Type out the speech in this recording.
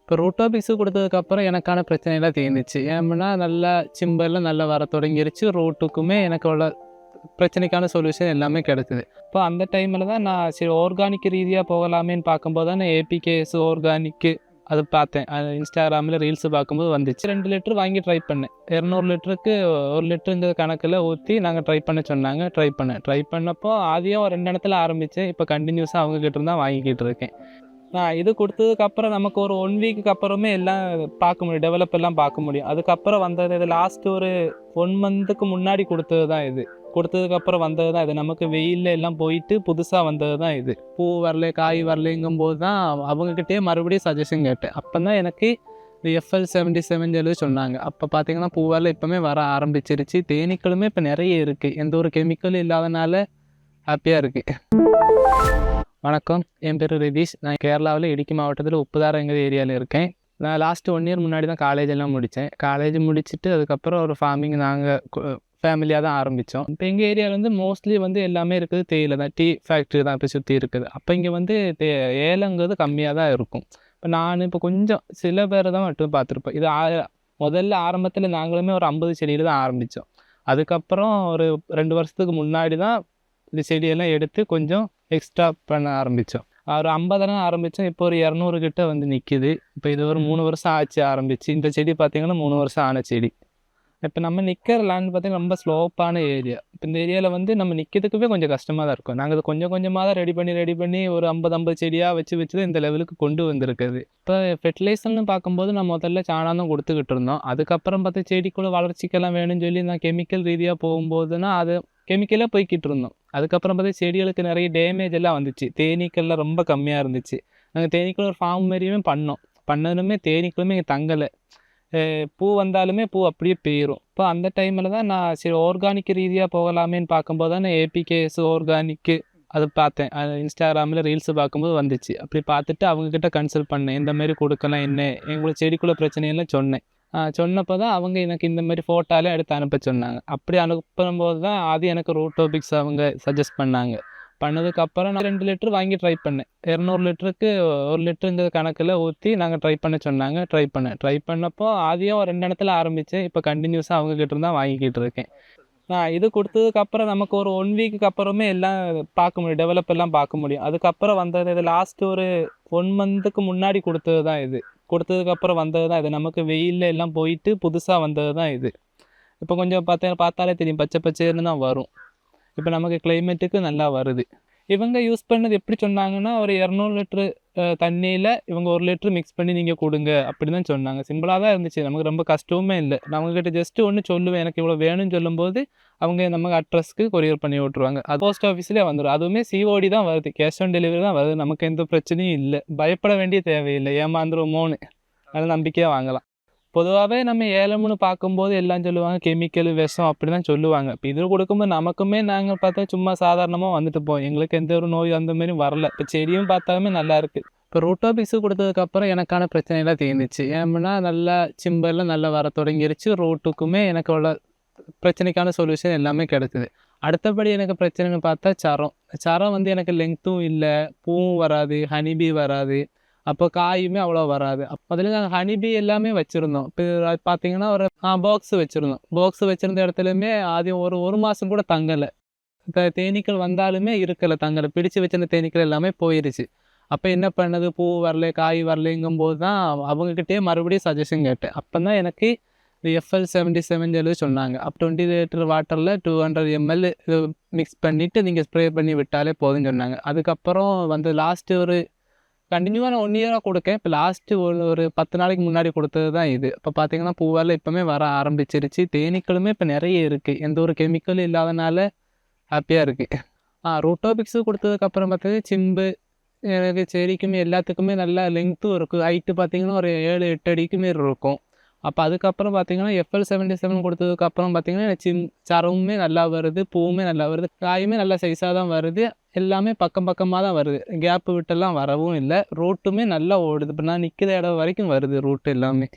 இப்போ ரூட்டோபிக்ஸு கொடுத்ததுக்கப்புறம் எனக்கான பிரச்சனைலாம் தீர்ந்துச்சு. ஏன்னா நல்லா சிம்பல்லாம் நல்லா வர தொடங்கிருச்சு. ரூட்டுக்குமே எனக்கு உள்ள பிரச்சனைக்கான சொல்யூஷன் எல்லாமே கிடச்சிது. இப்போ அந்த டைமில் தான் நான் சரி ஆர்கானிக் ரீதியாக போகலாமேன்னு பார்க்கும்போது தான் நான் ஏபிகேஎஸ் ஆர்கானிக்கு அது பார்த்தேன். அது இன்ஸ்டாகிராமில் ரீல்ஸு பார்க்கும்போது வந்துச்சு. 2 லிட்டர் வாங்கி ட்ரை பண்ணேன். 200 லிட்டருக்கு 1 லிட்டருங்கிற கணக்கில் ஊற்றி நாங்கள் ட்ரை பண்ண சொன்னாங்க. ட்ரை பண்ணப்போ ஆதியம் 2 இடத்துல ஆரம்பித்தேன். இப்போ கண்டினியூஸாக அவங்கக்கிட்ட இருந்தால் வாங்கிக்கிட்டு இருக்கேன். நான் இது கொடுத்ததுக்கப்புறம் நமக்கு ஒரு 1 வீக்குக்கு அப்புறமே எல்லாம் பார்க்க முடியும், டெவலப் எல்லாம் பார்க்க முடியும். அதுக்கப்புறம் வந்தது இது லாஸ்ட் ஒரு 1 மந்த்துக்கு முன்னாடி கொடுத்தது தான் இது. கொடுத்ததுக்கப்புறம் வந்தது தான் இது. நமக்கு வெயிலில் எல்லாம் போயிட்டு புதுசாக வந்தது தான் இது. பூ வரல, காய் வரலைங்கும் போது தான் அவங்கக்கிட்டே மறுபடியும் சஜஷன் கேட்டேன். அப்போ தான் எனக்கு இந்த FL77 சொல்லி சொன்னாங்க. அப்போ பார்த்தீங்கன்னா பூவெல்லாம் இப்போமே வர ஆரம்பிச்சிருச்சு. தேனீக்களுமே இப்போ நிறைய இருக்குது. எந்த ஒரு கெமிக்கலும் இல்லாதனால ஹாப்பியாக இருக்குது. வணக்கம், என் பேர் ரிதீஷ். நான் கேரளாவில் இடுக்கி மாவட்டத்தில் உப்புதாரங்கிற ஏரியாவில் இருக்கேன். நான் லாஸ்ட்டு 1 இயர் முன்னாடி தான் காலேஜ் எல்லாம் முடித்தேன். காலேஜ் முடிச்சுட்டு அதுக்கப்புறம் ஒரு ஃபார்மிங் நாங்கள் ஃபேமிலியாக தான் ஆரம்பித்தோம். இப்போ எங்கள் ஏரியாவில் வந்து மோஸ்ட்லி வந்து எல்லாமே இருக்குது தேயிலை தான். டீ ஃபேக்ட்ரி தான் இப்போ சுற்றி இருக்குது. அப்போ இங்கே வந்து ஏலங்கிறது கம்மியாக தான் இருக்கும். இப்போ நான் இப்போ கொஞ்சம் சில பேரை தான் மட்டும் பார்த்துருப்பேன். இது முதல்ல ஆரம்பத்தில் நாங்களுமே ஒரு 50 செடியில் தான் ஆரம்பித்தோம். அதுக்கப்புறம் ஒரு 2 வருஷத்துக்கு முன்னாடி தான் இந்த செடியெல்லாம் எடுத்து கொஞ்சம் எக்ஸ்ட்ரா பண்ண ஆரம்பித்தோம். ஒரு 50 ஆரம்பித்தோம். இப்போ ஒரு 200 கிட்ட வந்து நிற்கிது. இப்போ இது ஒரு 3 வருஷம் ஆச்சு ஆரம்பிச்சு. இந்த செடி பார்த்திங்கன்னா 3 வருஷம் ஆன செடி. இப்போ நம்ம நிற்கிற லேண்ட் பார்த்திங்கன்னா ரொம்ப ஸ்லோப்பான ஏரியா. இப்போ இந்த ஏரியாவில் வந்து நம்ம நிற்கிறதுக்குமே கொஞ்சம் கஷ்டமாக தான் இருக்கும். நாங்கள் இது கொஞ்சம் கொஞ்சமாக தான் ரெடி பண்ணி ஒரு 50 செடியாக வச்சு தான் இந்த லெவலுக்கு கொண்டு வந்திருக்குது. இப்போ ஃபெர்டிலைசர்னு பார்க்கும்போது நான் முதல்ல சாணம் தான் கொடுத்துக்கிட்டு இருந்தோம். அதுக்கப்புறம் பார்த்தா செடிக்குள்ளே வளர்ச்சிக்கெல்லாம் வேணும்னு சொல்லி நான் கெமிக்கல் ரீதியாக போகும்போதுனா அது கெமிக்கலாக போய்கிட்டு இருந்தோம். அதுக்கப்புறம் பார்த்தா செடிகளுக்கு நிறைய டேமேஜ் எல்லாம் வந்துச்சு. தேனீக்கள்லாம் ரொம்ப கம்மியாக இருந்துச்சு. நாங்கள் தேனீக்கள் ஒரு ஃபார்ம் மாதிரியுமே பண்ணதுமே தேனீக்களுமே இங்கே தங்கலை. பூ வந்தாலுமே பூ அப்படியே போயிடும். இப்போ அந்த டைமில் தான் நான் சரி ஆர்கானிக் ரீதியாக போகலாமேன்னு பார்க்கும்போது தான் நான் ஏபிகேஎஸ் ஆர்கானிக்கு அது பார்த்தேன். அது இன்ஸ்டாகிராமில் ரீல்ஸு பார்க்கும்போது வந்துச்சு. அப்படி பார்த்துட்டு அவங்கக்கிட்ட கன்சல்ட் பண்ணேன். இந்த மாதிரி கொடுக்கலாம் என்ன, எங்களுக்கு செடிக்குள்ள பிரச்சனையெல்லாம் சொன்னேன். சொன்னப்போ தான் அவங்க எனக்கு இந்த மாதிரி ஃபோட்டோலாம் எடுத்து அனுப்ப சொன்னாங்க. அப்படி அனுப்பும்போது தான் அது எனக்கு ரூட்டோபிக்ஸ் அவங்க சஜஸ்ட் பண்ணாங்க. பண்ணதுக்கப்புறம் நான் 2 லிட்டர் வாங்கி ட்ரை பண்ணேன். 200 லிட்டருக்கு 1 லிட்டருங்கிற கணக்கில் ஊற்றி நாங்கள் ட்ரை பண்ண சொன்னாங்க. ட்ரை பண்ணப்போ ஆதியம் 2 இடத்துல ஆரம்பித்தேன். இப்போ கண்டினியூஸாக அவங்கக்கிட்ட இருந்தால் வாங்கிக்கிட்டு இருக்கேன். நான் இது கொடுத்ததுக்கப்புறம் நமக்கு ஒரு 1 வீக்குக்கு அப்புறமே எல்லாம் பார்க்க முடியும், டெவலப் எல்லாம் பார்க்க முடியும். அதுக்கப்புறம் வந்தது இது லாஸ்ட் ஒரு 1 மந்த்துக்கு முன்னாடி கொடுத்தது தான் இது. கொடுத்ததுக்கப்புறம் வந்தது தான் இது. நமக்கு வெயிலில் எல்லாம் போயிட்டு புதுசாக வந்தது தான் இது. இப்போ கொஞ்சம் பார்த்தாலே தெரியும், பச்சை பச்சைன்னு தான் வரும். இப்போ நமக்கு கிளைமேட்டுக்கு நல்லா வருது. இவங்க யூஸ் பண்ணது எப்படி சொன்னாங்கன்னா, ஒரு 200 லிட்ரு தண்ணியில் இவங்க 1 லிட்ரு மிக்ஸ் பண்ணி நீங்கள் கொடுங்க அப்படி தான் சொன்னாங்க. சிம்பிளாக தான் இருந்துச்சு. நமக்கு ரொம்ப கஷ்டமே இல்லை. நான் அவங்ககிட்ட ஜஸ்ட்டு ஒன்று சொல்லுவேன், எனக்கு இவ்வளோ வேணும்னு சொல்லும்போது அவங்க நமக்கு அட்ரஸ்க்கு கொரியர் பண்ணி விட்ருவாங்க. அது போஸ்ட் ஆஃபீஸ்லேயே வந்துடும். அதுவுமே COD தான் வருது, கேஷ் ஆன் டெலிவரி தான் வருது. நமக்கு எந்த பிரச்சனையும் இல்லை, பயப்பட வேண்டிய தேவையில்லை. ஏமாந்துருமோன்னு நல்ல நம்பிக்கையாக வாங்கலாம். பொதுவாகவே நம்ம ஏலம்னு பார்க்கும்போது எல்லாம் சொல்லுவாங்க கெமிக்கல், விஷம் அப்படி தான் சொல்லுவாங்க. இப்போ இது கொடுக்கும்போது நமக்குமே நாங்கள் பார்த்தா சும்மா சாதாரணமாக வந்துட்டு போவோம். எங்களுக்கு எந்த ஒரு நோய் அந்த மாதிரி வரல. இப்போ செடியும் பார்த்தாலுமே நல்லா இருக்குது. இப்போ ரூட்டோபிக்ஸு கொடுத்ததுக்கப்புறம் எனக்கான பிரச்சனைலாம் தீர்ந்துச்சு. ஏன்னா நல்லா சிம்பல்லாம் நல்லா வர தொடங்கிருச்சு. ரூட்டுக்குமே எனக்கு உள்ள பிரச்சனைக்கான சொல்யூஷன் எல்லாமே கிடச்சிது. அடுத்தபடி எனக்கு பிரச்சனைன்னு பார்த்தா சரம் வந்து எனக்கு லெங்க்த்தும் இல்லை, பூவும் வராது, ஹனிபி வராது. அப்போ காயுமே அவ்வளோ வராது. முதல்ல நாங்கள் ஹனிபி எல்லாமே வச்சுருந்தோம். இப்போ பார்த்தீங்கன்னா ஒரு பாக்ஸ் வச்சுருந்தோம். பாக்ஸ் வச்சுருந்த இடத்துலையுமே ஆദ്യം ஒரு மாதம் கூட தங்கலை. இப்போ தேனீக்கள் வந்தாலுமே இருக்கலை, தங்கலை. பிடிச்சி வச்சிருந்த தேனீக்கள் எல்லாமே போயிடுச்சு. அப்போ என்ன பண்ணது, பூ வரல, காய் வரலைங்கும்போது தான் அவங்கக்கிட்டே மறுபடியும் சஜஷன் கேட்டேன். அப்போ தான் எனக்கு இந்த FL77 சொல்லி சொன்னாங்க. அப்போ 20 லிட்டர் வாட்டரில் 200 ml மிக்ஸ் பண்ணிவிட்டு நீங்கள் ஸ்ப்ரே பண்ணி விட்டாலே போதும்னு சொன்னாங்க. அதுக்கப்புறம் வந்து லாஸ்ட்டு ஒரு கண்டினியூவாக நான் 1 இயராக கொடுக்கேன். இப்போ லாஸ்ட்டு ஒரு 10 நாளைக்கு முன்னாடி கொடுத்தது தான் இது. இப்போ பார்த்தீங்கன்னா பூவெல்லாம் இப்போமே வர ஆரம்பிச்சிருச்சு. தேனீக்களுமே இப்போ நிறைய இருக்குது. எந்த ஒரு கெமிக்கலும் இல்லாதனால ஹாப்பியாக இருக்குது. ரூட்டோபிக்ஸு கொடுத்ததுக்கப்புறம் பார்த்தீங்கன்னா சிம்பு எனக்கு செடிக்குமே எல்லாத்துக்குமே நல்லா லெங்க்த்தும் இருக்குது. ஹைட்டு பார்த்தீங்கன்னா ஒரு 7-8 அடிக்கு மாரி இருக்கும். அப்போ அதுக்கப்புறம் பார்த்தீங்கன்னா FL77 கொடுத்ததுக்கப்புறம் பார்த்தீங்கன்னா சரமுமே நல்லா வருது, பூவுமே நல்லா வருது, காயுமே நல்லா சைஸாக தான் வருது. எல்லாமே பக்கமாக தான் வருது, கேப்பு விட்டெல்லாம் வரவும் இல்லை. ரூட்டுமே நல்லா ஓடுது. இப்போ நான் நிற்கிற இடம் வரைக்கும் வருது ரூட்டு எல்லாமே.